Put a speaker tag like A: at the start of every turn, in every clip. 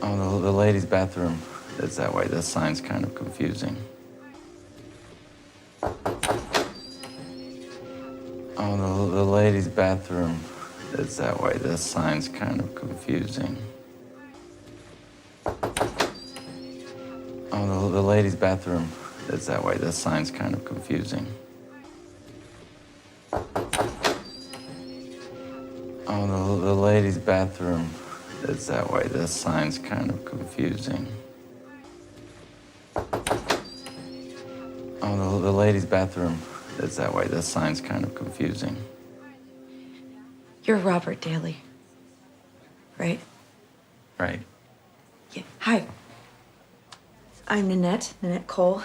A: Oh, the ladies' bathroom is that way. That sign's kind of confusing. Oh, the ladies' bathroom is that way. That sign's kind of confusing. Oh, the ladies' bathroom is that way. That sign's kind of confusing. Oh, the ladies' bathroom is that way. That sign's kind of confusing. Oh, the ladies' bathroom is that way. That sign's kind of confusing.
B: You're Robert Daly, right?
A: Right.
B: Yeah. Hi. I'm Nanette Cole.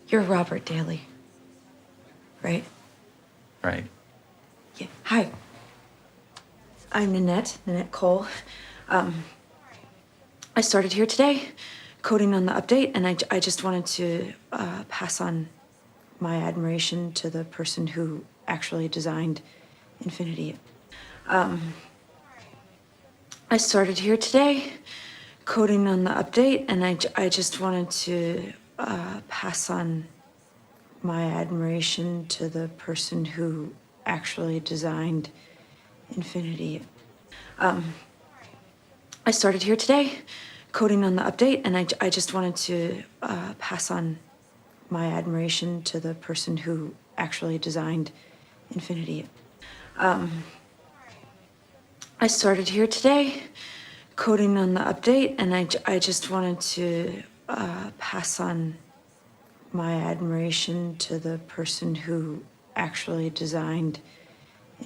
B: You're Robert Daly, right?
A: Right.
B: Yeah. Hi. I'm Nanette Cole. I started here today, coding on the update, and I just wanted to pass on my admiration to the person who actually designed Infinity. I started here today, coding on the update, and I just wanted to pass on my admiration to the person who actually designed Infinity. I started here today, coding on the update, and I just wanted to pass on my admiration to the person who actually designed Infinity. I started here today, coding on the update, and I just wanted to pass on my admiration to the person who actually designed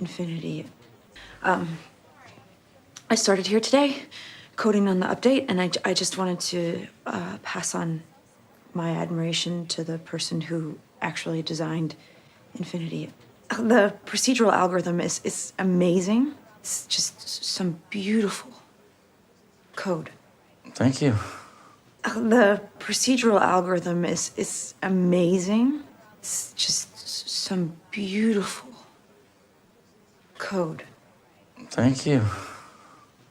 B: Infinity. I started here today, coding on the update, and I just wanted to pass on my admiration to the person who actually designed Infinity. The procedural algorithm is amazing. It's just some beautiful code.
A: Thank you.
B: The procedural algorithm is amazing. It's just some beautiful code.
A: Thank you.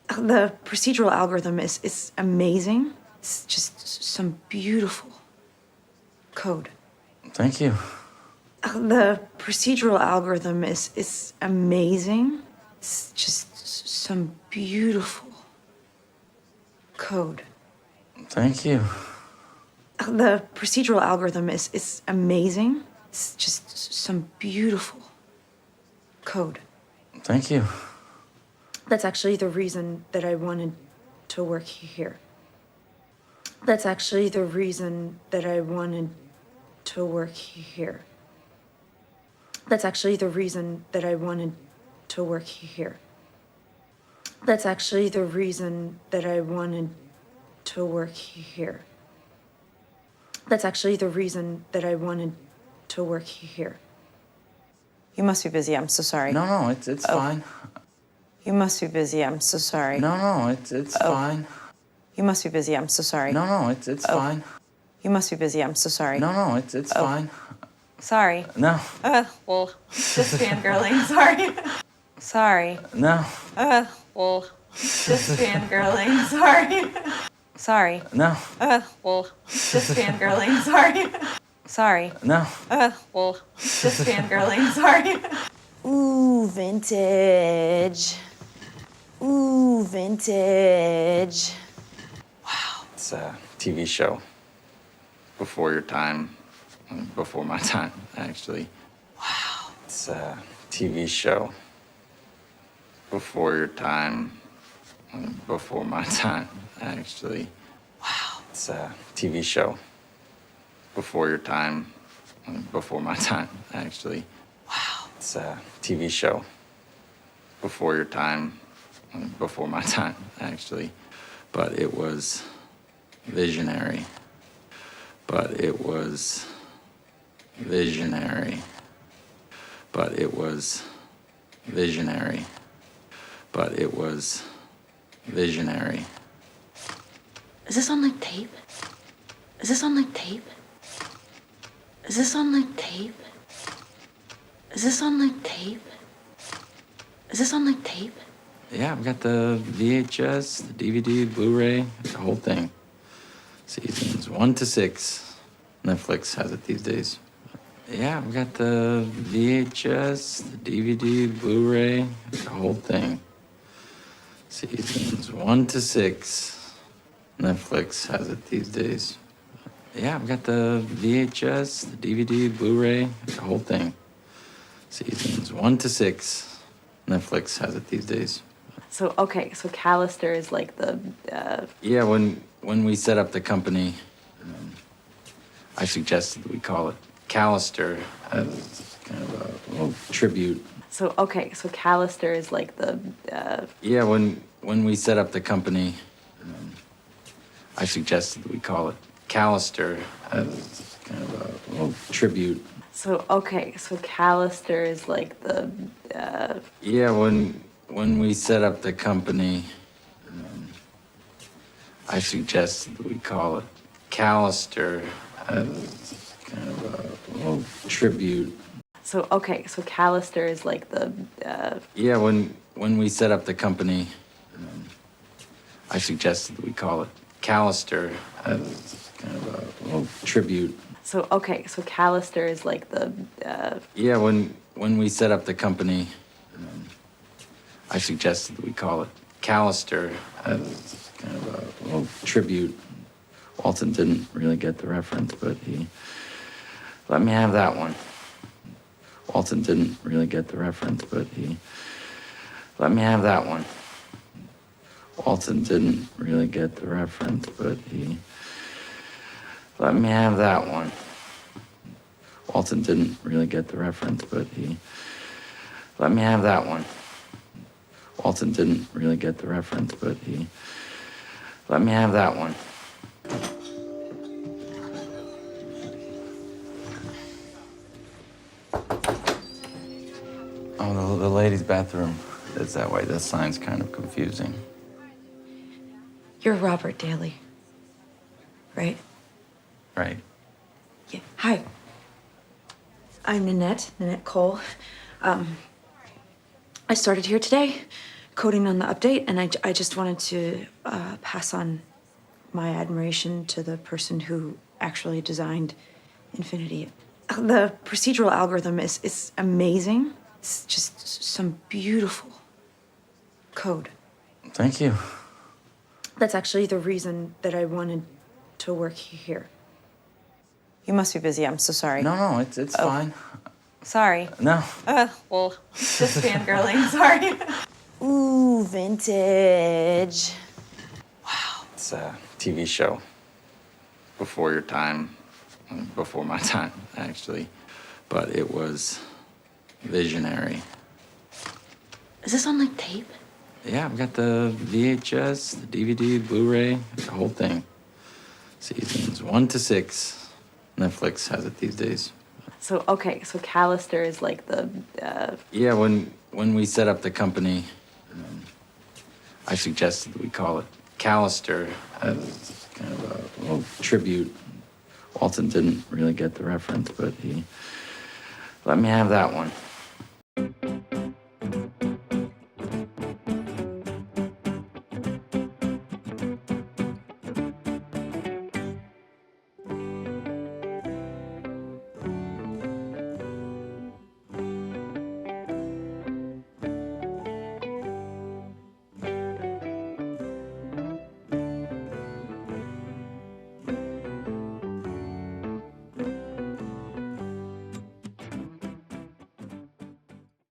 B: The procedural algorithm is amazing. It's just some beautiful code.
A: Thank you.
B: The procedural algorithm is amazing. It's just some beautiful code.
A: Thank you.
B: The procedural algorithm is amazing. It's just some beautiful code.
A: Thank you.
B: That's actually the reason that I wanted to work here. That's actually the reason that I wanted to work here. That's actually the reason that I wanted to work here. That's actually the reason that I wanted to work here. That's actually the reason that I wanted to work here. You must be busy. I'm so sorry.
A: No, it's fine.
B: You must be busy. I'm so sorry.
A: No, it's fine.
B: You must be busy. I'm so sorry.
A: No, it's fine.
B: You must be busy. I'm so sorry.
A: No, it's fine.
B: Sorry.
A: No.
B: Well, just fangirling. Sorry. Sorry.
A: No.
B: Well, just fangirling. Sorry. Sorry.
A: No.
B: Well, just fangirling. Sorry. Sorry.
A: No.
B: Well, just fangirling. Sorry. Ooh, vintage. Ooh, vintage. Wow.
A: It's a TV show. Before your time. Before my time, actually.
B: Wow.
A: It's a TV show. Before your time. Before my time, actually.
B: Wow.
A: It's a TV show. Before your time. Before my time, actually.
B: Wow.
A: It's a TV show. Before your time. Before my time, actually. But it was visionary. But it was visionary. But it was visionary. But it was visionary.
B: Is this on like tape? Is this on like tape? Is this on like tape? Is this on like tape? Is this on like tape?
A: Yeah, I've got the VHS, the DVD, Blu-ray, the whole thing. Seasons 1 to 6. Netflix has it these days. Yeah, I've got the VHS, the DVD, Blu-ray, the whole thing. Seasons 1 to 6. Netflix has it these days. Yeah, I've got the VHS, the DVD, Blu-ray, the whole thing. Seasons 1 to 6. Netflix has it these days.
C: So Callister is like the.
A: Yeah, when we set up the company, I suggested we call it Callister as kind of a little tribute.
C: So Callister is like the.
A: Yeah, when we set up the company, I suggested we call it Callister as kind of a little tribute.
C: So Callister is like the.
A: Yeah, when we set up the company, I suggested we call it Callister as kind of a little tribute.
C: So Callister is like the.
A: Yeah, when we set up the company, I suggested we call it Callister as kind of a little tribute.
C: So Callister is like the.
A: Yeah, when we set up the company, I suggested we call it Callister as kind of a little tribute. Walton didn't really get the reference, but he let me have that one. Walton didn't really get the reference, but he let me have that one. Walton didn't really get the reference, but he let me have that one. Walton didn't really get the reference, but he let me have that one. Walton didn't really get the reference, but he let me have that one. Oh, the ladies' bathroom is that way. This sign's kind of confusing.
B: You're Robert Daly, right?
A: Right.
B: Yeah. Hi. I'm Nanette Cole. I started here today, coding on the update, and I just wanted to pass on my admiration to the person who actually designed Infinity. The procedural algorithm is amazing. It's just some beautiful code.
A: Thank you.
B: That's actually the reason that I wanted to work here.
D: You must be busy. I'm so sorry.
A: No, it's fine.
D: Sorry.
A: No.
D: Well, just fangirling. Sorry. Ooh, vintage. Wow.
A: It's a TV show. Before your time. Before my time, actually. But it was visionary.
B: Is this on like tape?
A: Yeah, I've got the VHS, the DVD, Blu-ray, the whole thing. Seasons 1 to 6. Netflix has it these days.
C: So Callister is like the.
A: Yeah, when we set up the company, I suggested we call it Callister as kind of a little tribute. Walton didn't really get the reference, but he let me have that one.